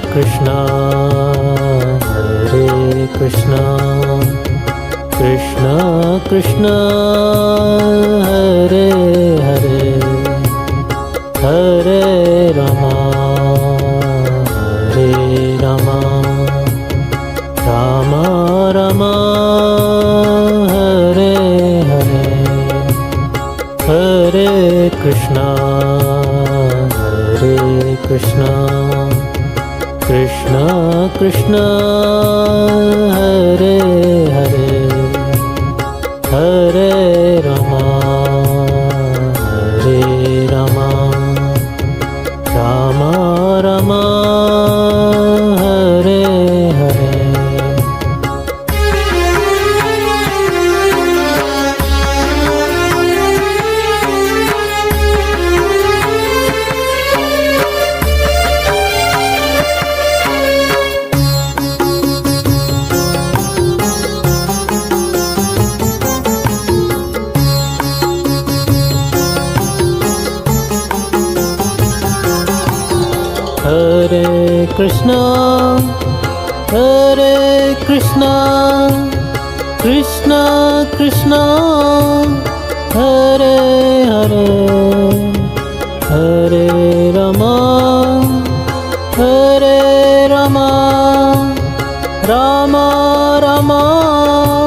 Krishna Hare Krishna Krishna Krishna Hare Hare Hare Rama Hare Rama Rama Rama Hare Hare Hare Krishna Hare Krishna Krishna Krishna Hare Hare Hare Rama Hare Rama Rama Rama Hare Hare Hare Krishna Krishna Krishna Hare Hare Hare Rama Rama Rama Hare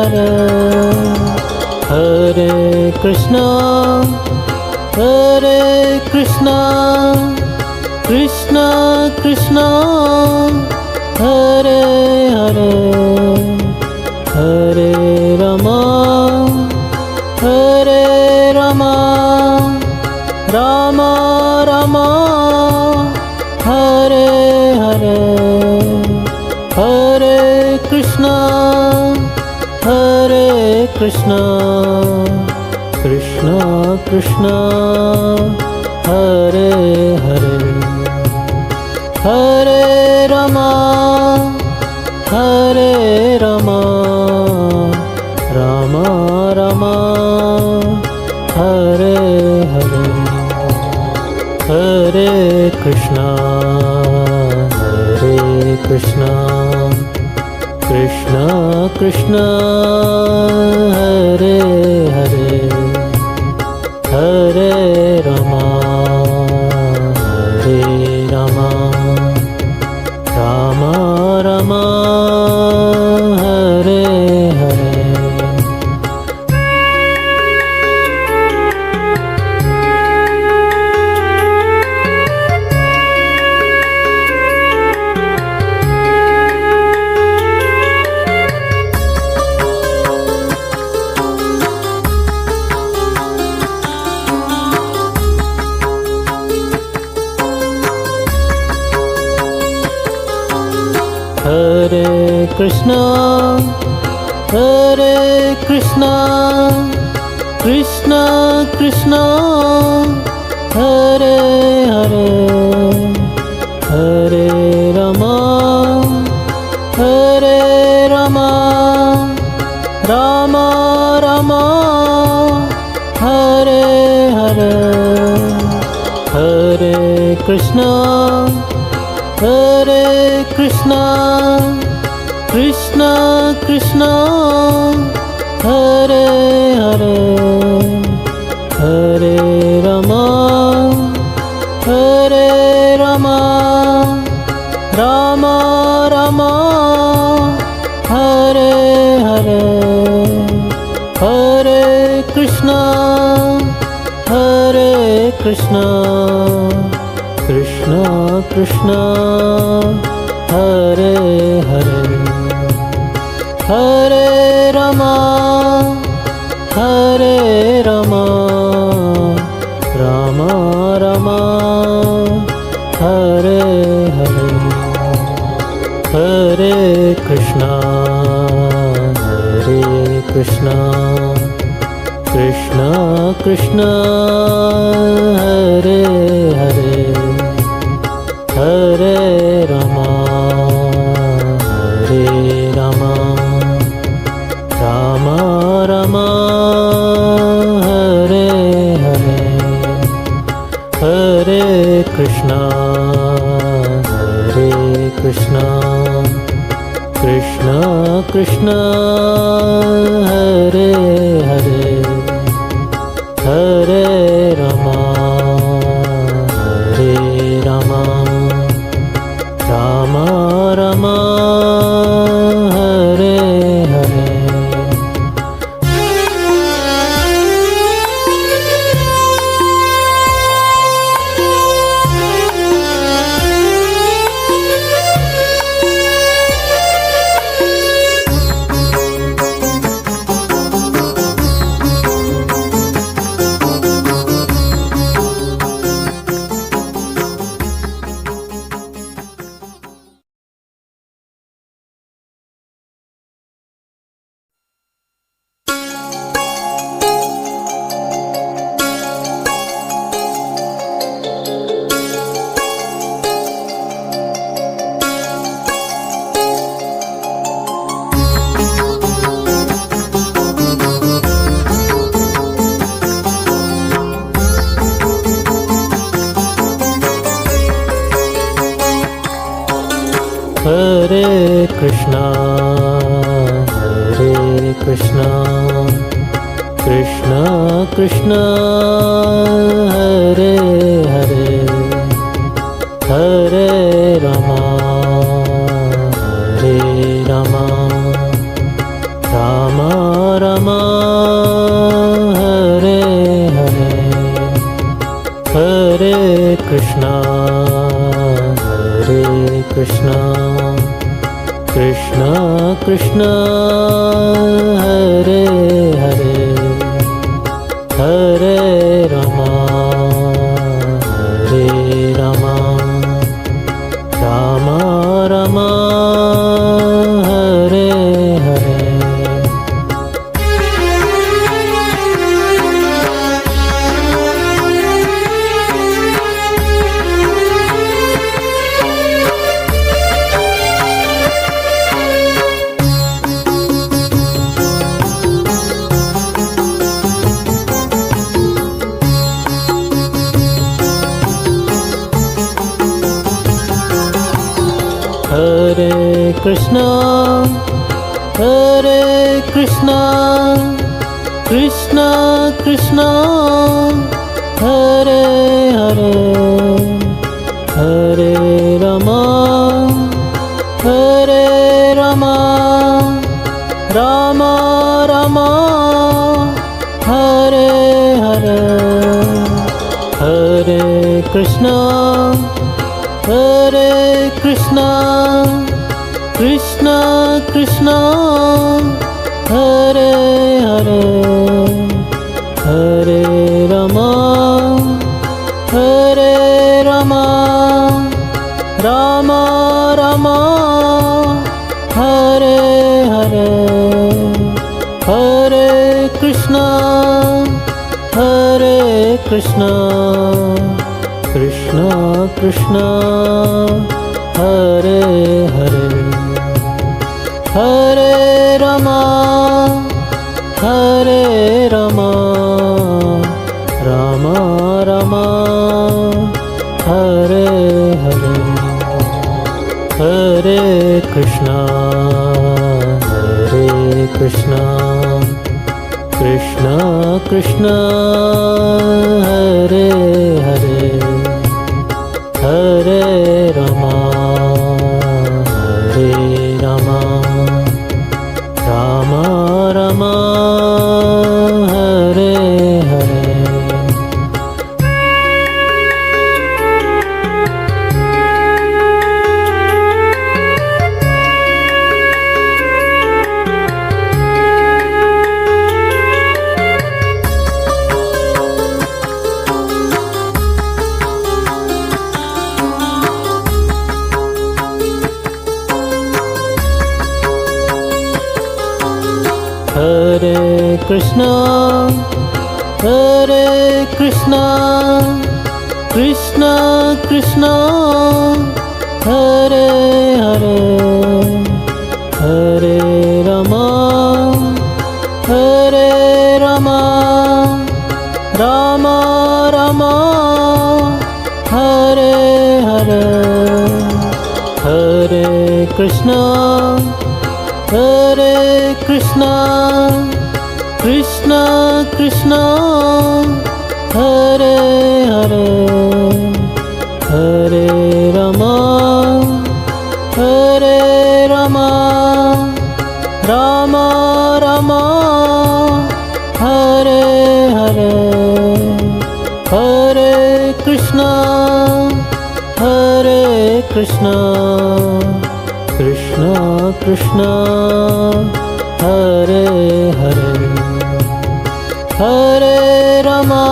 Hare Hare Krishna Krishna Krishna Hare Hare Hare Rama Rama Rama Hare Hare Hare Krishna Krishna Krishna Hare Hare Hare Rama Rama Rama Hare Hare Hare Krishna Krishna Krishna Hare Hare Hare Rama Rama Rama Hare Hare Hare Krishna Krishna Krishna Hare Hare Hare Rama Rama Rama Hare Hare Hare Krishna Krishna Krishna Hare Hare Hare Rama Rama Rama Hare Hare Hare Krishna Krishna Krishna Hare Hare Hare Rama Rama Rama Hare Hare Hare Krishna Krishna Krishna Hare Hare Hare Rama Rama Rama Hare Hare Hare Krishna Krishna Hare Hare Hare Rama Hare Rama Rama Rama Hare Hare Hare Krishna Krishna Krishna Hare Hare Hare Rama Hare Rama Rama Rama Hare Hare Hare Krishna Krishna Krishna Hare Hare Hare Rama Hare Rama Rama Rama Hare Hare Hare Krishna Krishna Krishna Hare Hare Hare Rama Rama Rama Hare Hare Hare Krishna Krishna Krishna Hare Hare Hare Rama Rama Rama Hare Hare Hare Krishna Krishna Krishna Hare Hare Hare Rama Rama Rama Hare Hare Hare Krishna Krishna Krishna Hare Hare Hare Rama Rama Rama Hare Hare Hare Krishna Krishna Krishna Hare Hare Hare Rama Rama Rama Hare Hare Hare Krishna Hare Krishna, Krishna Krishna, Hare Hare, Hare Rama, Hare Rama, Rama Rama, Hare Hare, Hare Krishna, Hare Krishna, Krishna Krishna, Hare Hare, Hare Rama,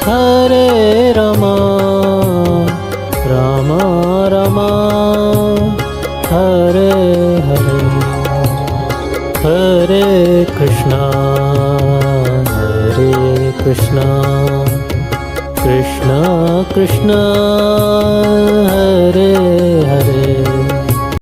Hare Rama, Rama Rama, Hare Hare, Hare Krishna, Hare Krishna, Krishna Krishna, Hare Hare,